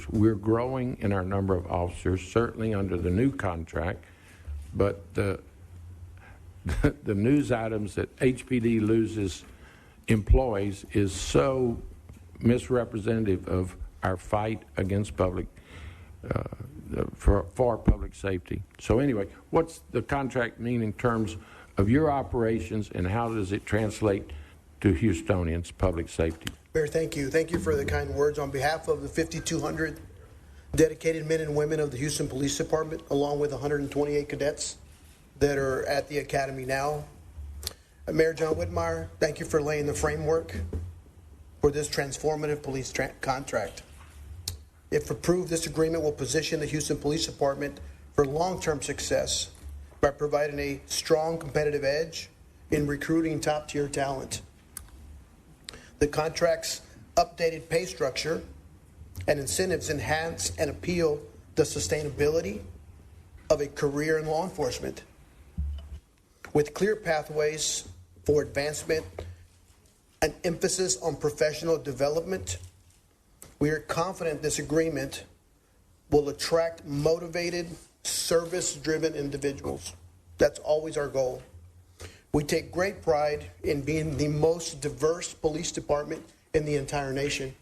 We're growing in our number of officers, certainly under the new contract, but the news items that HPD loses employees is so misrepresentative of our fight against public for public safety. So anyway, what's the contract mean in terms of your operations, and how does it translate to Houstonians' public safety? Mayor, thank you. Thank you for the kind words. On behalf of the 5,200 dedicated men and women of the Houston Police Department, along with 128 cadets that are at the academy now, Mayor John Whitmire, thank you for laying the framework for this transformative police contract. If approved, this agreement will position the Houston Police Department for long-term success by providing a strong competitive edge in recruiting top-tier talent. The contract's updated pay structure and incentives enhance and appeal the sustainability of a career in law enforcement. With clear pathways for advancement, an emphasis on professional development, we are confident this agreement will attract motivated, service-driven individuals. That's always our goal. We take great pride in being the most diverse police department in the entire nation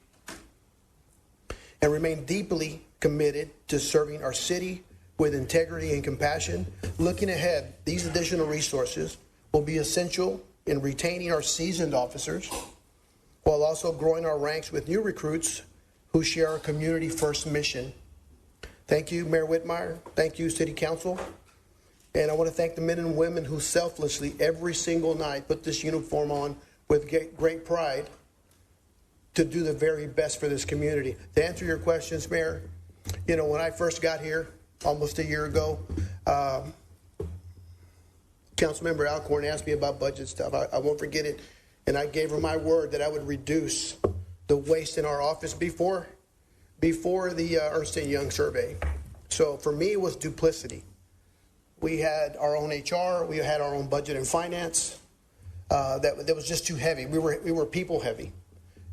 and remain deeply committed to serving our city with integrity and compassion. Looking ahead, these additional resources will be essential in retaining our seasoned officers while also growing our ranks with new recruits who share our community-first mission. Thank you, Mayor Whitmire. Thank you, City Council. And I want to thank the men and women who selflessly, every single night, put this uniform on with great pride to do the very best for this community. To answer your questions, Mayor, you know, when I first got here almost a year ago, Councilmember Alcorn asked me about budget stuff. I won't forget it. And I gave her my word that I would reduce the waste in our office before the Ernst & Young survey. So for me, it was duplicity. We had our own HR. We had our own budget and finance. That was just too heavy. We were people heavy.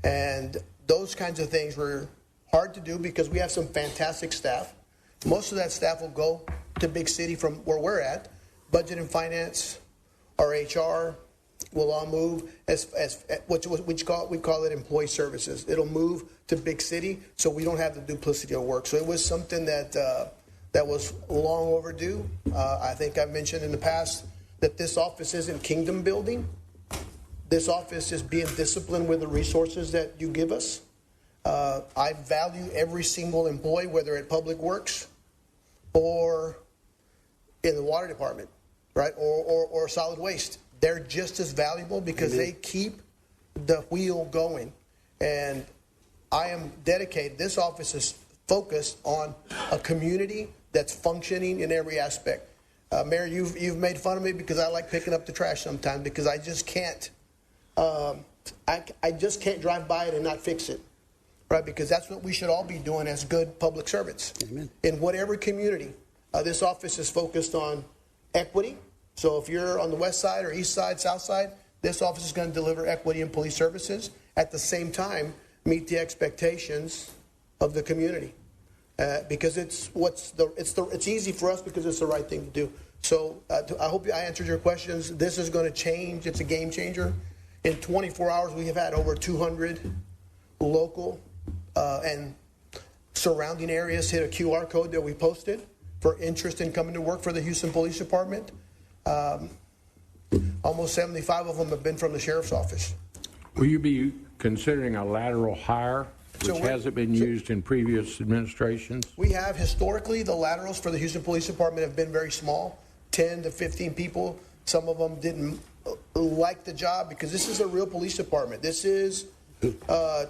And those kinds of things were hard to do because we have some fantastic staff. Most of that staff will go to big city from where we're at. Budget and finance, our HR will all move we call it employee services. It'll move to big city, so we don't have the duplicity of work. So it was something that was long overdue. I think I've mentioned in the past that this office isn't kingdom building. This office is being disciplined with the resources that you give us. I value every single employee, whether at Public Works or in the water department, right, or solid waste. They're just as valuable because they keep the wheel going. And I am dedicated. This office is focused on a community that's functioning in every aspect. Mayor, you've made fun of me because I like picking up the trash sometimes because I just can't. I just can't drive by it and not fix it, right? Because that's what we should all be doing as good public servants. Amen. In whatever community. This office is focused on equity. So if you're on the west side or east side, south side, this office is going to deliver equity and police services. At the same time, meet the expectations of the community. Because it's easy for us because it's the right thing to do. So I hope I answered your questions. This is going to change. It's a game changer. In 24 hours, we have had over 200 local and surrounding areas hit a QR code that we posted for interest in coming to work for the Houston Police Department. Almost 75 of them have been from the sheriff's office. Will you be considering a lateral hire, which hasn't been used in previous administrations? We have. Historically, the laterals for the Houston Police Department have been very small, 10 to 15 people. Some of them didn't like the job because this is a real police department. This is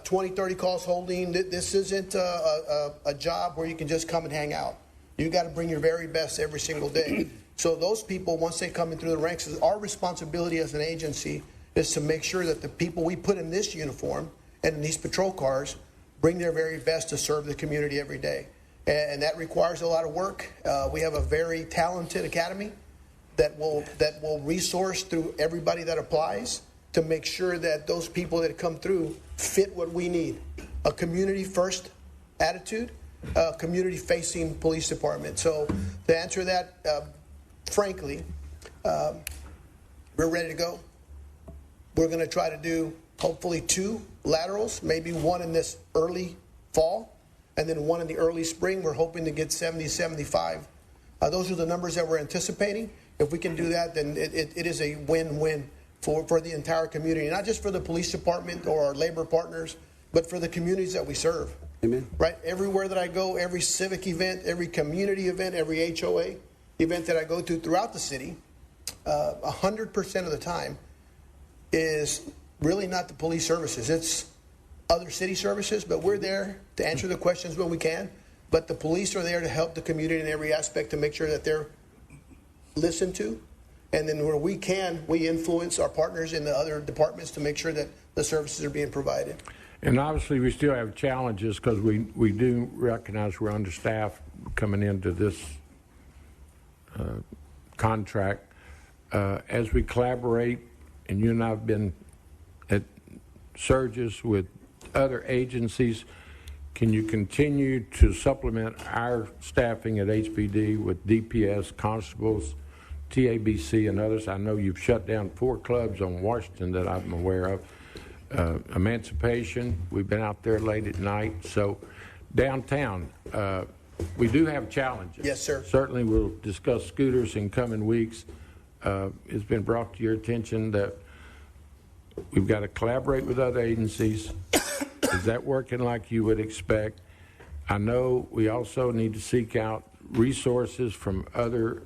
20, 30 calls holding. This isn't a job where you can just come and hang out. You got to bring your very best every single day. So those people, once they come in through the ranks, our responsibility as an agency is to make sure that the people we put in this uniform and in these patrol cars bring their very best to serve the community every day. And that requires a lot of work. We have a very talented academy that will resource through everybody that applies to make sure that those people that come through fit what we need. A community-first attitude community-facing police department. So to answer that, frankly, we're ready to go. We're going to try to do hopefully 2 laterals, maybe 1 in this early fall, and then 1 in the early spring. We're hoping to get 70, 75. Those are the numbers that we're anticipating. If we can do that, then it is a win-win for the entire community, not just for the police department or our labor partners, but for the communities that we serve. Amen. Right? Everywhere that I go, every civic event, every community event, every HOA event that I go to throughout the city, 100% of the time is really not the police services. It's other city services, but we're there to answer the questions when we can. But the police are there to help the community in every aspect to make sure that they're listened to. And then where we can, we influence our partners in the other departments to make sure that the services are being provided. And obviously, we still have challenges because we do recognize we're understaffed coming into this contract. As we collaborate, and you and I have been at surges with other agencies, can you continue to supplement our staffing at HPD with DPS, constables, TABC, and others? I know you've shut down 4 clubs on Washington that I'm aware of. Emancipation, we've been out there late at night. So downtown, we do have challenges. Yes, sir. Certainly we'll discuss scooters in coming weeks. It's been brought to your attention that we've got to collaborate with other agencies. Is that working like you would expect? I know we also need to seek out resources from other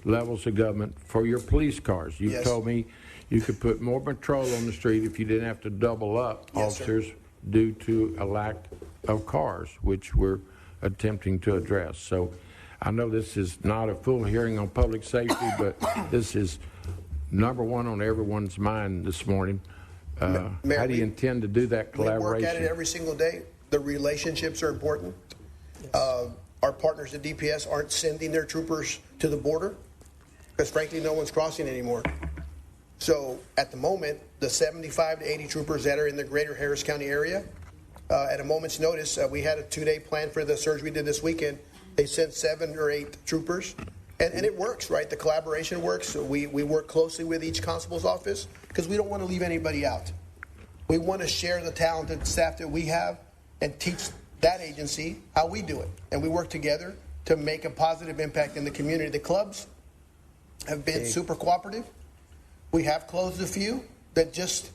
levels of government for your police cars. You've Yes. told me you could put more patrol on the street if you didn't have to double up Yes, sir. officers due to a lack of cars, which we're attempting to address. So I know this is not a full hearing on public safety, but this is number one on everyone's mind this morning. Mayor, How do you intend to do that We work collaboration? at it every single day. The relationships are important. Our partners at DPS aren't sending their troopers to the border because, frankly, no one's crossing anymore. So at the moment, the 75 to 80 troopers that are in the greater Harris County area, at a moment's notice, we had a 2-day plan for the surge we did this weekend. They sent 7 or 8 troopers. And it works, right? The collaboration works. So we work closely with each constable's office because we don't want to leave anybody out. We want to share the talented staff that we have and teach that agency how we do it. And we work together to make a positive impact in the community. The clubs have been super cooperative. We have closed a few that just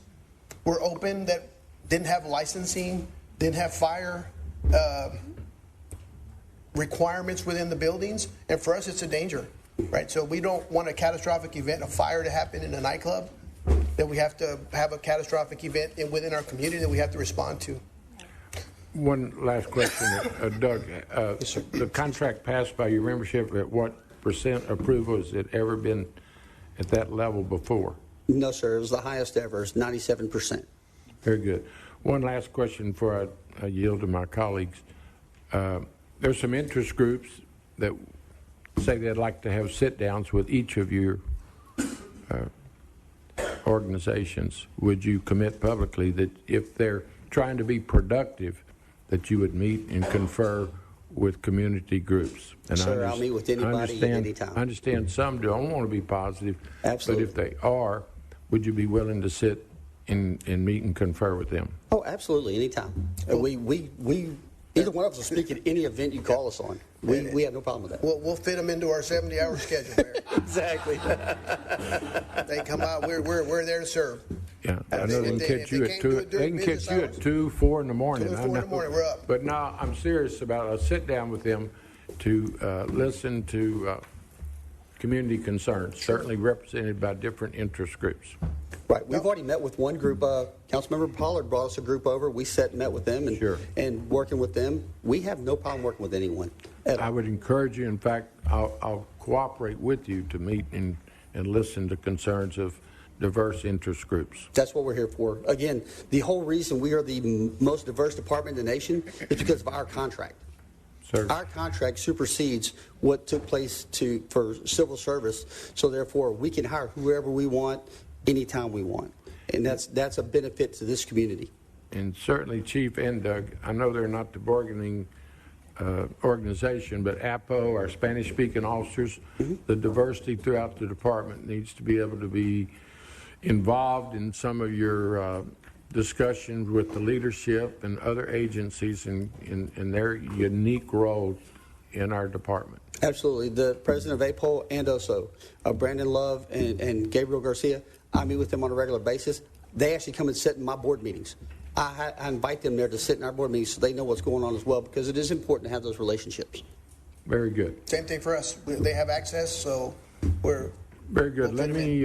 were open that didn't have licensing, didn't have fire requirements within the buildings. And for us, it's a danger, right? So we don't want a catastrophic event, a fire to happen in a nightclub, that we have to have a catastrophic event within our community that we have to respond to. One last question, Doug. The contract passed by your membership, at what percent approval? Has it ever been at that level before? No, sir. It was the highest ever. It's 97%. Very good. One last question before I yield to my colleagues. There's some interest groups that say they'd like to have sit-downs with each of your organizations. Would you commit publicly that if they're trying to be productive, that you would meet and confer with community groups? And Sir, I'll meet with anybody at any time. I understand some don't want to be positive. Absolutely. But if they are, would you be willing to sit and meet and confer with them? Oh, absolutely, anytime. We either one of us will speak at any event you call us on. We have no problem with that. We'll fit them into our 70-hour schedule, Mayor. Exactly. They come out, we're there to serve. Yeah, I know they can catch you at 2. They can catch you at 2, 4 in the morning. 2 or 4 in the morning, we're up. But now I'm serious about a sit down with them to listen to community concerns, certainly represented by different interest groups. Right. We've already met with one group. Councilmember Pollard brought us a group over. We sat and met with them and working with them. We have no problem working with anyone. I would encourage you. In fact, I'll cooperate with you to meet and listen to concerns of diverse interest groups. That's what we're here for. Again, the whole reason we are the most diverse department in the nation is because of our contract. Sir. Our contract supersedes what took place for civil service, so therefore we can hire whoever we want, anytime we want. And that's a benefit to this community. And certainly, Chief and Doug, I know they're not the bargaining organization, but APO, our Spanish-speaking officers, the diversity throughout the department needs to be able to be involved in some of your discussions with the leadership and other agencies in their unique role in our department. Absolutely. The president of APO and also Brandon Love and Gabriel Garcia, I meet with them on a regular basis. They actually come and sit in my board meetings. I invite them there to sit in our board meetings so they know what's going on as well, because it is important to have those relationships. Very good. Same thing for us. They have access, so we're Very good. Let me